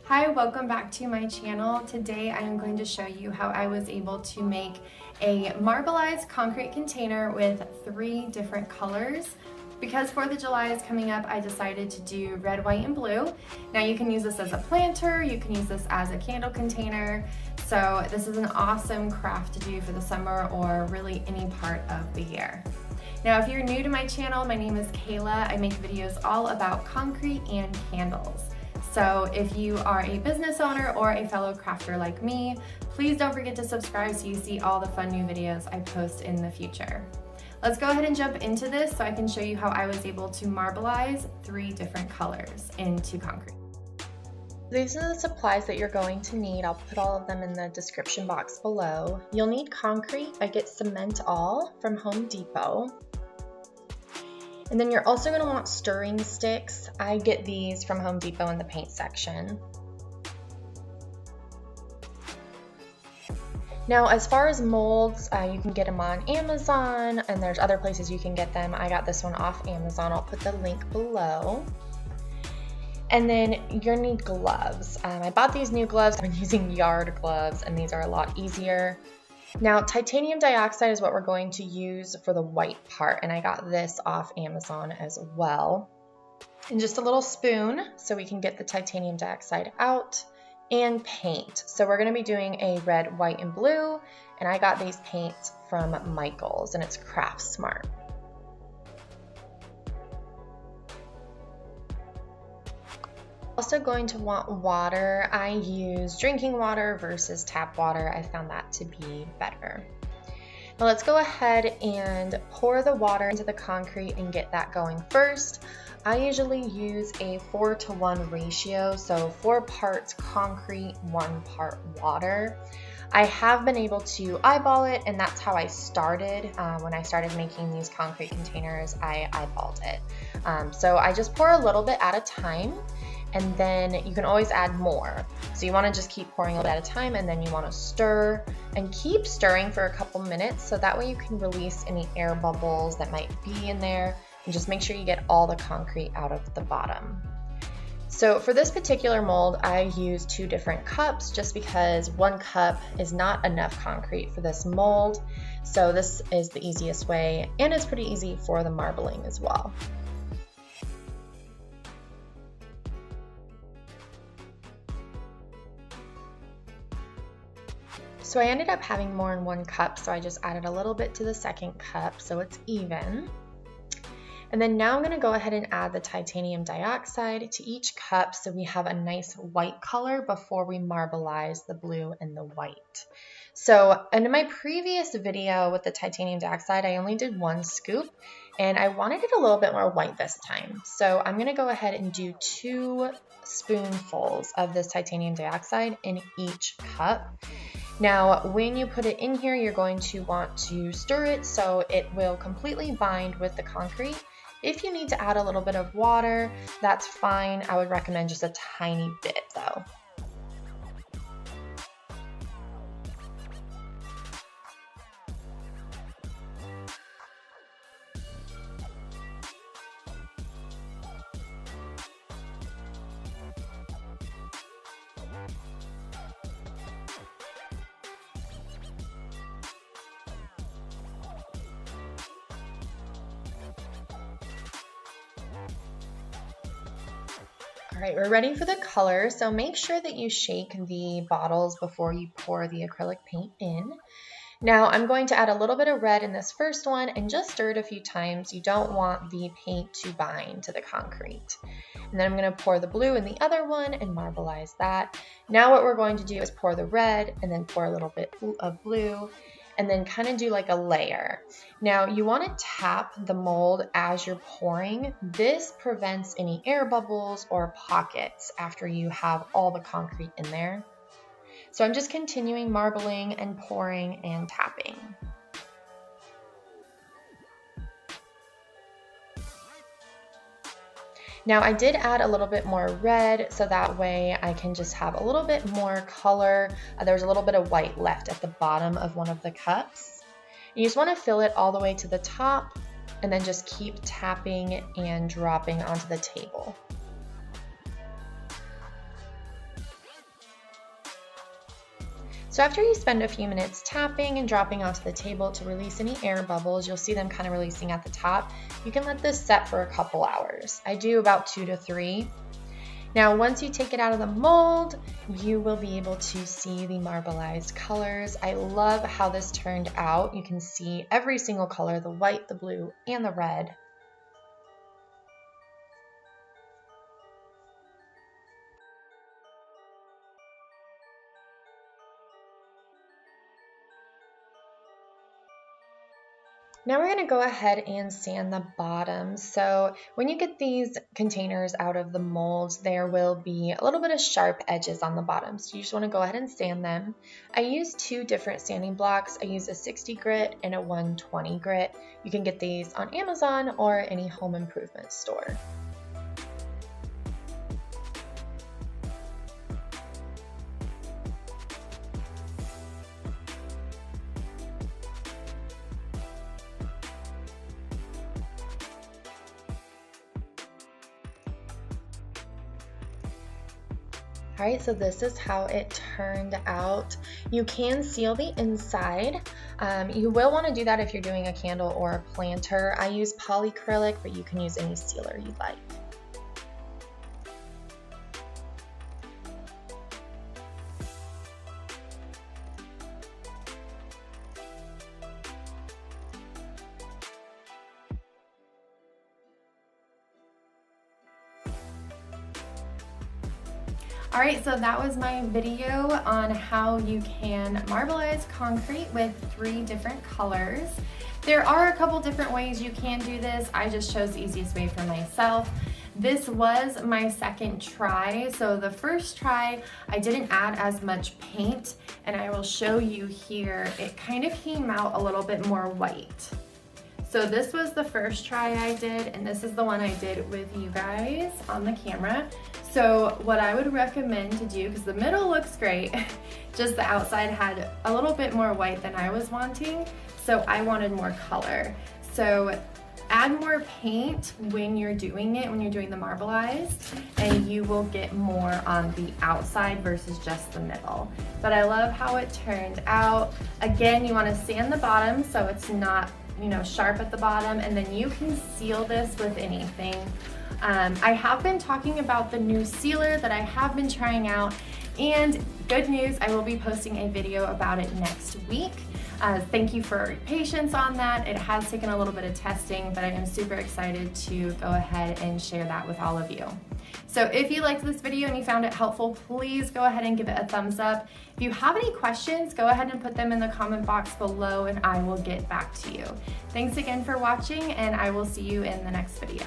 Hi, welcome back to my channel. Today I am going to show you how I was able to make a marbleized concrete container with 3 different colors. Because 4th of July is coming up, I decided to do red, white, and blue. Now you can use this as a planter, you can use this as a candle container. So this is an awesome craft to do for the summer or really any part of the year. Now, if you're new to my channel, my name is Kayla. I make videos all about concrete and candles. So if you are a business owner or a fellow crafter like me, please don't forget to subscribe so you see all the fun new videos I post in the future. Let's go ahead and jump into this so I can show you how I was able to marbleize 3 different colors into concrete. These are the supplies that you're going to need. I'll put all of them in the description box below. You'll need concrete. I get Cement All from Home Depot. And then you're also going to want stirring sticks. I get these from Home Depot in the paint section. Now, as far as molds, you can get them on Amazon, and there's other places you can get them. I got this one off Amazon. I'll put the link below. And then you're going to need gloves. I bought these new gloves. I've been using yard gloves, and these are a lot easier. Now, titanium dioxide is what we're going to use for the white part, and I got this off Amazon as well. And just a little spoon so we can get the titanium dioxide out, and paint. So we're going to be doing a red, white, and blue, and I got these paints from Michaels, and it's Craft Smart. Also going to want water. I use drinking water versus tap water. I found that to be better. Now let's go ahead and pour the water into the concrete and get that going first. I usually use a 4-to-1 ratio, so 4 parts concrete, 1 part water. I have been able to eyeball it, and that's how I started. When I started making these concrete containers, I eyeballed it. So I just pour a little bit at a time, and then you can always add more. So you want to just keep pouring a little bit at a time, and then you want to stir and keep stirring for a couple minutes so that way you can release any air bubbles that might be in there, and just make sure you get all the concrete out of the bottom. So for this particular mold, I use 2 different cups just because 1 cup is not enough concrete for this mold. So this is the easiest way, and it's pretty easy for the marbling as well. So I ended up having more in 1 cup, so I just added a little bit to the 2nd cup so it's even. And then now I'm going to go ahead and add the titanium dioxide to each cup so we have a nice white color before we marbleize the blue and the white. So in my previous video with the titanium dioxide, I only did 1 scoop, and I wanted it a little bit more white this time. So I'm going to go ahead and do 2 spoonfuls of this titanium dioxide in each cup. Now, when you put it in here, you're going to want to stir it so it will completely bind with the concrete. If you need to add a little bit of water, that's fine. I would recommend just a tiny bit though. All right, we're ready for the color, so make sure that you shake the bottles before you pour the acrylic paint in. Now I'm going to add a little bit of red in this first one and just stir it a few times. You don't want the paint to bind to the concrete. And then I'm going to pour the blue in the other one and marbleize that. Now what we're going to do is pour the red and then pour a little bit of blue, and then kind of do like a layer. Now you want to tap the mold as you're pouring. This prevents any air bubbles or pockets after you have all the concrete in there. So I'm just continuing marbling and pouring and tapping. Now I did add a little bit more red so that way I can just have a little bit more color. There's a little bit of white left at the bottom of one of the cups. You just want to fill it all the way to the top and then just keep tapping and dropping onto the table. So after you spend a few minutes tapping and dropping onto the table to release any air bubbles, you'll see them kind of releasing at the top. You can let this set for a couple hours. I do about 2 to 3. Now, once you take it out of the mold, you will be able to see the marbleized colors. I love how this turned out. You can see every single color, the white, the blue, and the red. Now we're going to go ahead and sand the bottom. So when you get these containers out of the molds, there will be a little bit of sharp edges on the bottom. So you just want to go ahead and sand them. I use 2 different sanding blocks. I use a 60 grit and a 120 grit. You can get these on Amazon or any home improvement store. All right, so this is how it turned out. You can seal the inside. You will want to do that if you're doing a candle or a planter. I use polyacrylic, but you can use any sealer you like. All right, so that was my video on how you can marbleize concrete with 3 different colors. There are a couple different ways you can do this. I just chose the easiest way for myself. This was my second try. So the first try, I didn't add as much paint, and I will show you here, it kind of came out a little bit more white. So this was the first try I did, and this is the one I did with you guys on the camera. So what I would recommend to do, because the middle looks great, just the outside had a little bit more white than I was wanting, so I wanted more color. So add more paint when you're doing it, when you're doing the marbleized, and you will get more on the outside versus just the middle. But I love how it turned out. Again, you want to sand the bottom so it's not, you know, sharp at the bottom, and then you can seal this with anything. I have been talking about the new sealer that I have been trying out, and good news, I will be posting a video about it next week. Thank you for your patience on that. It has taken a little bit of testing, but I am super excited to go ahead and share that with all of you. So if you liked this video and you found it helpful, please go ahead and give it a thumbs up. If you have any questions, go ahead and put them in the comment box below and I will get back to you. Thanks again for watching, and I will see you in the next video.